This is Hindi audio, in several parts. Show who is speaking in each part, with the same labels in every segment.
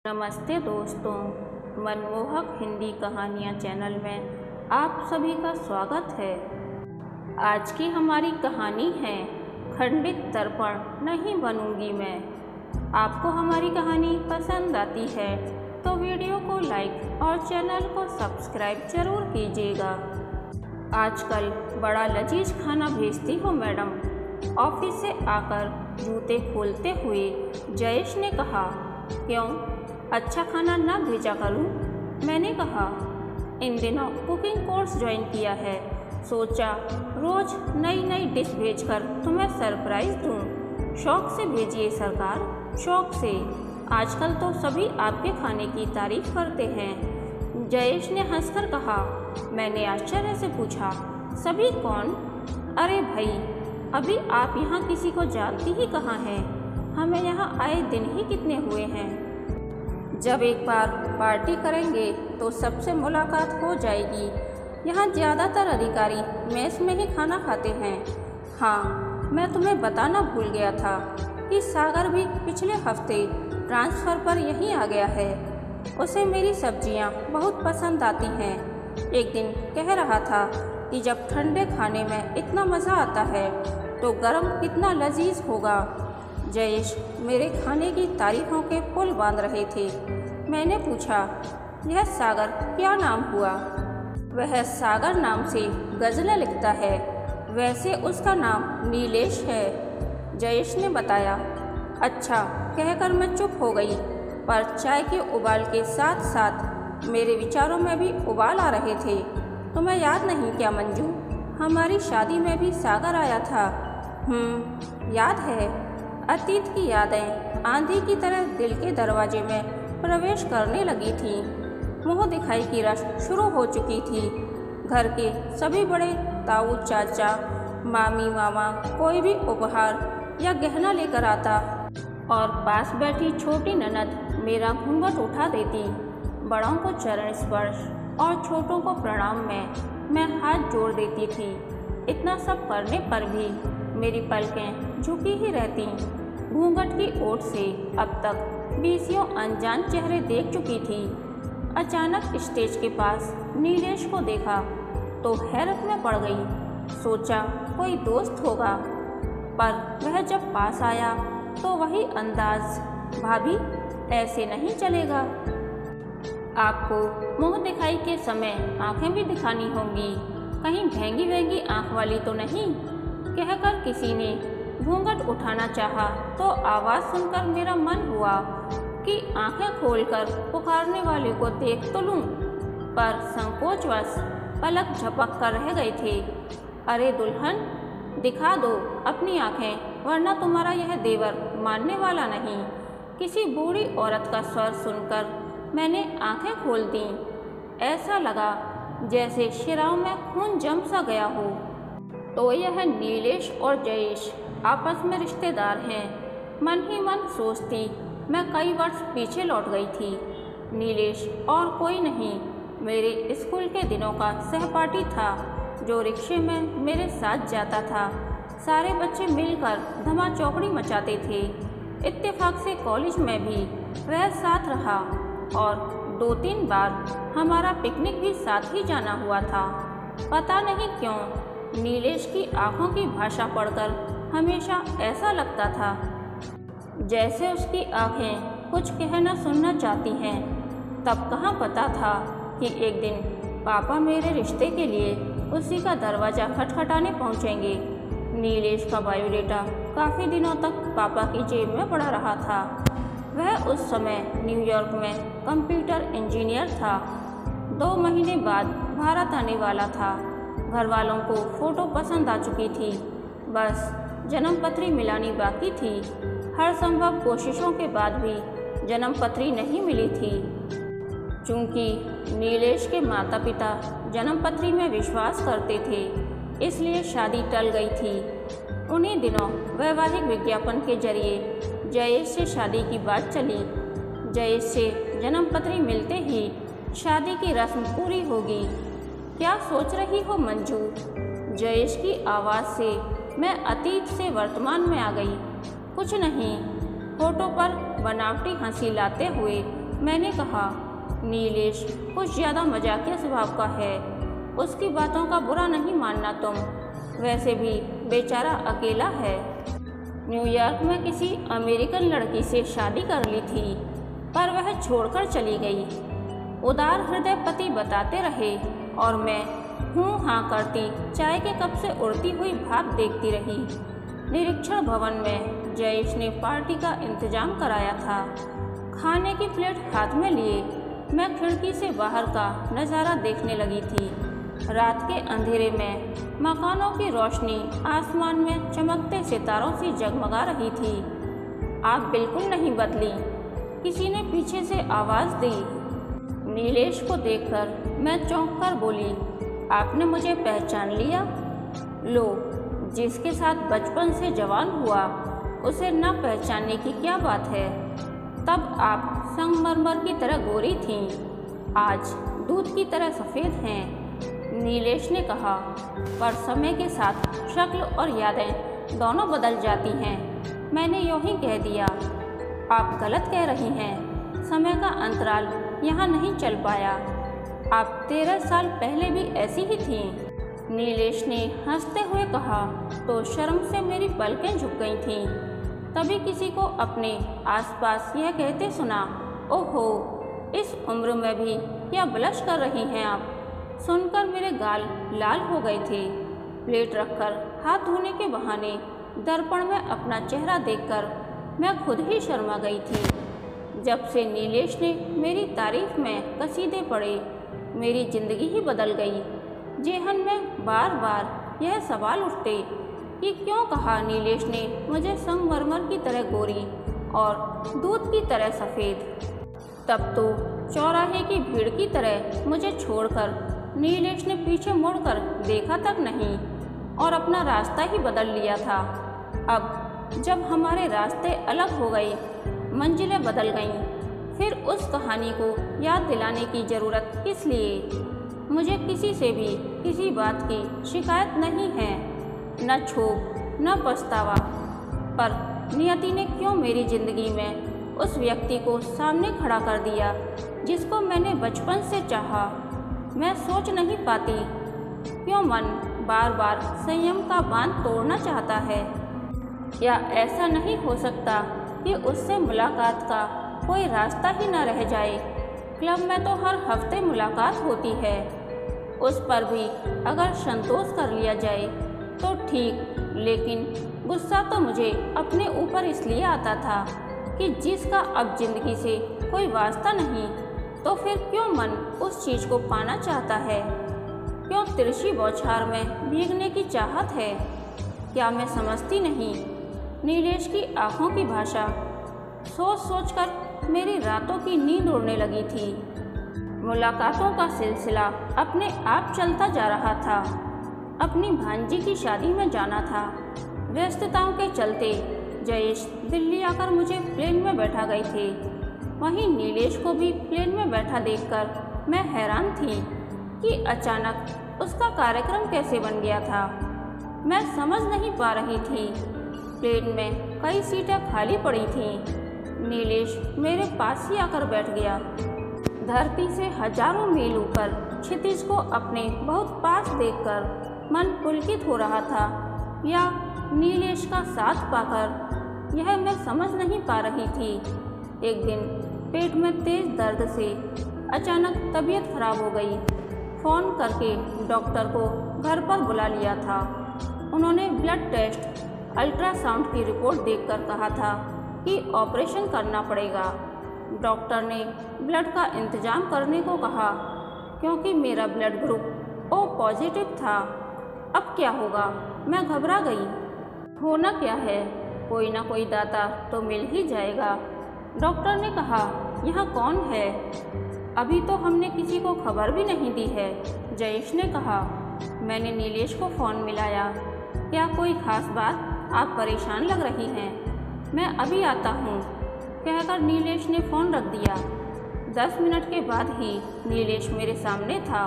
Speaker 1: नमस्ते दोस्तों, मनमोहक हिंदी कहानियाँ चैनल में आप सभी का स्वागत है। आज की हमारी कहानी है खंडित दर्पण नहीं बनूंगी मैं। आपको हमारी कहानी पसंद आती है तो वीडियो को लाइक और चैनल को सब्सक्राइब जरूर कीजिएगा। आजकल बड़ा लजीज खाना भेजती हो मैडम, ऑफिस से आकर जूते खोलते हुए जयेश ने कहा। क्यों, अच्छा खाना ना भेजा करूं? मैंने कहा, इन दिनों कुकिंग कोर्स ज्वाइन किया है, सोचा रोज नई नई डिश भेजकर तुम्हें सरप्राइज दूं। शौक से भेजिए सरकार, शौक से। आजकल तो सभी आपके खाने की तारीफ करते हैं। जयेश ने हंसकर कहा। मैंने आश्चर्य से पूछा, सभी कौन? अरे भाई, अभी आप यहाँ किसी को जानती ही कहाँ हैं? हमें यहाँ आए दिन ही कितने हुए हैं। जब एक बार पार्टी करेंगे तो सबसे मुलाकात हो जाएगी। यहाँ ज़्यादातर अधिकारी मेस में ही खाना खाते हैं। हाँ, मैं तुम्हें बताना भूल गया था कि सागर भी पिछले हफ्ते ट्रांसफ़र पर यहीं आ गया है। उसे मेरी सब्जियाँ बहुत पसंद आती हैं। एक दिन कह रहा था कि जब ठंडे खाने में इतना मज़ा आता है तो गर्म कितना लजीज होगा। जयेश मेरे खाने की तारीफों के पुल बांध रहे थे। मैंने पूछा, यह सागर क्या नाम हुआ? वह सागर नाम से गज़लें लिखता है, वैसे उसका नाम नीलेश है, जयेश ने बताया। अच्छा, कहकर मैं चुप हो गई, पर चाय के उबाल के साथ साथ मेरे विचारों में भी उबाल आ रहे थे। तुम्हें याद नहीं क्या मंजू, हमारी शादी में भी सागर आया था। याद है। अतीत की यादें आंधी की तरह दिल के दरवाजे में प्रवेश करने लगी थी। मुँह दिखाई की रस्म शुरू हो चुकी थी। घर के सभी बड़े ताऊ चाचा मामी मामा कोई भी उपहार या गहना लेकर आता और पास बैठी छोटी ननद मेरा घूंघट उठा देती। बड़ों को चरण स्पर्श और छोटों को प्रणाम में मैं हाथ जोड़ देती थी। इतना सब करने पर भी मेरी पलकें झुकी ही रहती। घूंघट की ओट से अब तक 20 अनजान चेहरे देख चुकी थी। अचानक स्टेज के पास नीलेश को देखा तो हैरत में पड़ गई। सोचा कोई दोस्त होगा, पर वह जब पास आया तो वही अंदाज, भाभी ऐसे नहीं चलेगा। आपको मुंह दिखाई के समय आंखें भी दिखानी होंगी, कहीं भैंगी वैंगी आंख वाली तो नहीं, कहकर किसी ने घूंघट उठाना चाहा तो आवाज़ सुनकर मेरा मन हुआ कि आंखें खोलकर पुकारने वाले को देख तो लूं, पर संकोचवश पलक झपक कर रह गए थे। अरे दुल्हन, दिखा दो अपनी आंखें, वरना तुम्हारा यह देवर मानने वाला नहीं। किसी बूढ़ी औरत का स्वर सुनकर मैंने आंखें खोल दी। ऐसा लगा जैसे शिराओं में खून जम सा गया हो। तो यह नीलेश और जयेश आपस में रिश्तेदार हैं। मन ही मन सोचती मैं कई वर्ष पीछे लौट गई थी। नीलेश और कोई नहीं, मेरे स्कूल के दिनों का सहपाठी था जो रिक्शे में मेरे साथ जाता था। सारे बच्चे मिलकर धमा चौकड़ी मचाते थे। इत्तेफाक से कॉलेज में भी वह साथ रहा और 2-3 बार हमारा पिकनिक भी साथ ही जाना हुआ था। पता नहीं क्यों नीलेश की आंखों की भाषा पढ़कर हमेशा ऐसा लगता था जैसे उसकी आंखें कुछ कहना सुनना चाहती हैं। तब कहाँ पता था कि एक दिन पापा मेरे रिश्ते के लिए उसी का दरवाज़ा खटखटाने पहुँचेंगे। नीलेश का बायोडेटा काफ़ी दिनों तक पापा की जेब में पड़ा रहा था। वह उस समय न्यूयॉर्क में कंप्यूटर इंजीनियर था। 2 महीने बाद भारत आने वाला था। घर वालों को फ़ोटो पसंद आ चुकी थी, बस जन्मपत्री मिलानी बाकी थी। हर संभव कोशिशों के बाद भी जन्मपत्री नहीं मिली थी। चूँकि नीलेश के माता पिता जन्मपत्री में विश्वास करते थे, इसलिए शादी टल गई थी। उन्हीं दिनों वैवाहिक विज्ञापन के जरिए जयेश से शादी की बात चली। जयेश से जन्मपत्री मिलते ही शादी की रस्म पूरी होगी। क्या सोच रही हो मंजू? जयेश की आवाज़ से मैं अतीत से वर्तमान में आ गई। कुछ नहीं, होठों पर बनावटी हंसी लाते हुए मैंने कहा, नीलेश कुछ ज़्यादा मजाकिया स्वभाव का है, उसकी बातों का बुरा नहीं मानना तुम, वैसे भी बेचारा अकेला है। न्यूयॉर्क में किसी अमेरिकन लड़की से शादी कर ली थी, पर वह छोड़कर चली गई। उदार हृदय पति बताते रहे और मैं हूँ हाँ करती चाय के कप से उड़ती हुई भाप देखती रही। निरीक्षण भवन में जयेश ने पार्टी का इंतजाम कराया था। खाने की प्लेट हाथ में लिए मैं खिड़की से बाहर का नज़ारा देखने लगी थी। रात के अंधेरे में मकानों की रोशनी आसमान में चमकते सितारों से जगमगा रही थी। आप बिल्कुल नहीं बदली, किसी ने पीछे से आवाज़ दी। नीलेश को देखकर मैं चौंक कर बोली, आपने मुझे पहचान लिया? लो, जिसके साथ बचपन से जवान हुआ उसे न पहचानने की क्या बात है। तब आप संगमरमर की तरह गोरी थीं, आज दूध की तरह सफ़ेद हैं, नीलेश ने कहा। पर समय के साथ शक्ल और यादें दोनों बदल जाती हैं। मैंने यूँ ही कह दिया। आप गलत कह रही हैं, समय का अंतराल यहाँ नहीं चल पाया। आप 13 साल पहले भी ऐसी ही थीं। नीलेश ने हंसते हुए कहा तो शर्म से मेरी पलकें झुक गई थीं। तभी किसी को अपने आसपास यह कहते सुना, ओहो, इस उम्र में भी क्या ब्लश कर रही हैं आप। सुनकर मेरे गाल लाल हो गए थे। प्लेट रखकर हाथ धोने के बहाने दर्पण में अपना चेहरा देखकर मैं खुद ही शर्मा गई थी। जब से नीलेश ने मेरी तारीफ में कसीदे पढ़े, मेरी जिंदगी ही बदल गई। जेहन में बार बार यह सवाल उठते कि क्यों कहा नीलेश ने मुझे संगमरमर की तरह गोरी और दूध की तरह सफ़ेद। तब तो चौराहे की भीड़ की तरह मुझे छोड़कर नीलेश ने पीछे मुड़कर देखा तक नहीं और अपना रास्ता ही बदल लिया था। अब जब हमारे रास्ते अलग हो गए, मंजिलें बदल गईं, फिर उस कहानी को याद दिलाने की ज़रूरत किस लिए। मुझे किसी से भी किसी बात की शिकायत नहीं है, न क्षोभ न पछतावा। पर नियति ने क्यों मेरी ज़िंदगी में उस व्यक्ति को सामने खड़ा कर दिया जिसको मैंने बचपन से चाहा। मैं सोच नहीं पाती क्यों मन बार बार संयम का बांध तोड़ना चाहता है। या ऐसा नहीं हो सकता कि उससे मुलाकात का कोई रास्ता ही न रह जाए। क्लब में तो हर हफ्ते मुलाकात होती है, उस पर भी अगर संतोष कर लिया जाए तो ठीक, लेकिन गुस्सा तो मुझे अपने ऊपर इसलिए आता था कि जिसका अब जिंदगी से कोई वास्ता नहीं, तो फिर क्यों मन उस चीज़ को पाना चाहता है। क्यों तिरछी बौछार में भीगने की चाहत है। क्या मैं समझती नहीं। नीलेश की आँखों की भाषा सोच सोच कर मेरी रातों की नींद उड़ने लगी थी। मुलाकातों का सिलसिला अपने आप चलता जा रहा था। अपनी भांजी की शादी में जाना था। व्यस्तताओं के चलते जयेश दिल्ली आकर मुझे प्लेन में बैठा गए थे। वहीं नीलेश को भी प्लेन में बैठा देखकर मैं हैरान थी कि अचानक उसका कार्यक्रम कैसे बन गया था। मैं समझ नहीं पा रही थी। प्लेन में कई सीटें खाली पड़ी थीं। नीलेश मेरे पास ही आकर बैठ गया। धरती से हजारों मील ऊपर क्षितिज को अपने बहुत पास देखकर मन पुलकित हो रहा था, या नीलेश का साथ पाकर, यह मैं समझ नहीं पा रही थी। एक दिन पेट में तेज दर्द से अचानक तबीयत खराब हो गई। फ़ोन करके डॉक्टर को घर पर बुला लिया था। उन्होंने ब्लड टेस्ट, अल्ट्रासाउंड की रिपोर्ट देखकर कहा था कि ऑपरेशन करना पड़ेगा। डॉक्टर ने ब्लड का इंतज़ाम करने को कहा क्योंकि मेरा ब्लड ग्रुप ओ पॉजिटिव था। अब क्या होगा, मैं घबरा गई। होना क्या है, कोई ना कोई दाता तो मिल ही जाएगा। डॉक्टर ने कहा, यहाँ कौन है? अभी तो हमने किसी को खबर भी नहीं दी है, जयेश ने कहा। मैंने नीलेश को फ़ोन मिलाया। क्या कोई ख़ास बात? आप परेशान लग रही हैं। मैं अभी आता हूँ, कहकर नीलेश ने फ़ोन रख दिया। 10 मिनट के बाद ही नीलेश मेरे सामने था।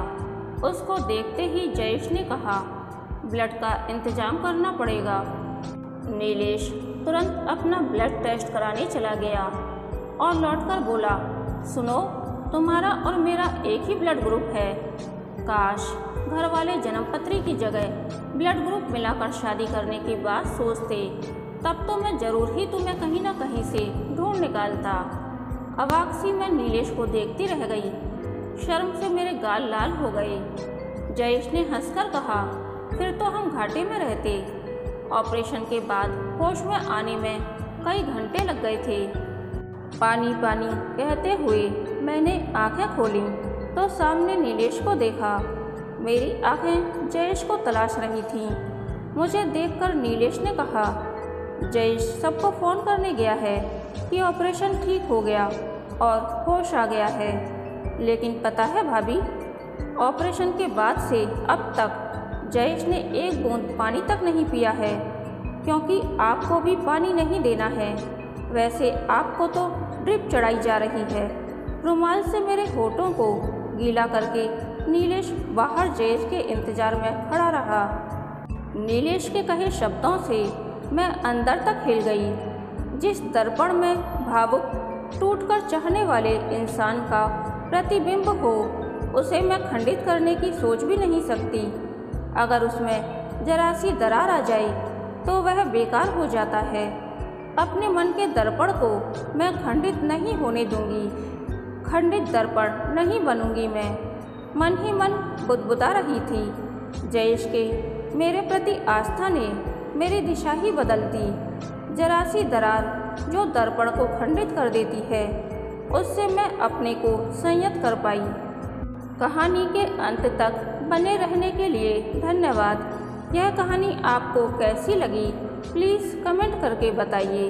Speaker 1: उसको देखते ही जयेश ने कहा, ब्लड का इंतज़ाम करना पड़ेगा। नीलेश तुरंत अपना ब्लड टेस्ट कराने चला गया और लौटकर बोला, सुनो, तुम्हारा और मेरा एक ही ब्लड ग्रुप है। काश घर वाले जन्मपत्री की जगह ब्लड ग्रुप मिलाकर शादी करने की बात सोचते, तब तो मैं ज़रूर ही तुम्हें कहीं ना कहीं से ढूंढ निकालता। अवाक सी मैं नीलेश को देखती रह गई। शर्म से मेरे गाल लाल हो गए। जयेश ने हंसकर कहा, फिर तो हम घाटे में रहते। ऑपरेशन के बाद होश में आने में कई घंटे लग गए थे। पानी पानी कहते हुए मैंने आंखें खोली तो सामने नीलेश को देखा। मेरी आंखें जयेश को तलाश रही थीं। मुझे देखकर नीलेश ने कहा, जयेश सबको फ़ोन करने गया है कि ऑपरेशन ठीक हो गया और होश आ गया है। लेकिन पता है भाभी, ऑपरेशन के बाद से अब तक जयेश ने एक बूंद पानी तक नहीं पिया है, क्योंकि आपको भी पानी नहीं देना है। वैसे आपको तो ड्रिप चढ़ाई जा रही है। रुमाल से मेरे होठों को गीला करके नीलेश बाहर जयेश के इंतज़ार में खड़ा रहा। नीलेश के कहे शब्दों से मैं अंदर तक हिल गई। जिस दर्पण में भावुक टूटकर चाहने वाले इंसान का प्रतिबिंब हो, उसे मैं खंडित करने की सोच भी नहीं सकती। अगर उसमें जरा सी दरार आ जाए तो वह बेकार हो जाता है। अपने मन के दर्पण को मैं खंडित नहीं होने दूंगी। खंडित दर्पण नहीं बनूंगी मैं। मन ही मन बुदबुदा रही थी। जयेश के मेरे प्रति आस्था ने मेरी दिशा ही बदल दी। जरा सी दरार जो दर्पण को खंडित कर देती है, उससे मैं अपने को संयत कर पाई। कहानी के अंत तक बने रहने के लिए धन्यवाद। यह कहानी आपको कैसी लगी, प्लीज़ कमेंट करके बताइए।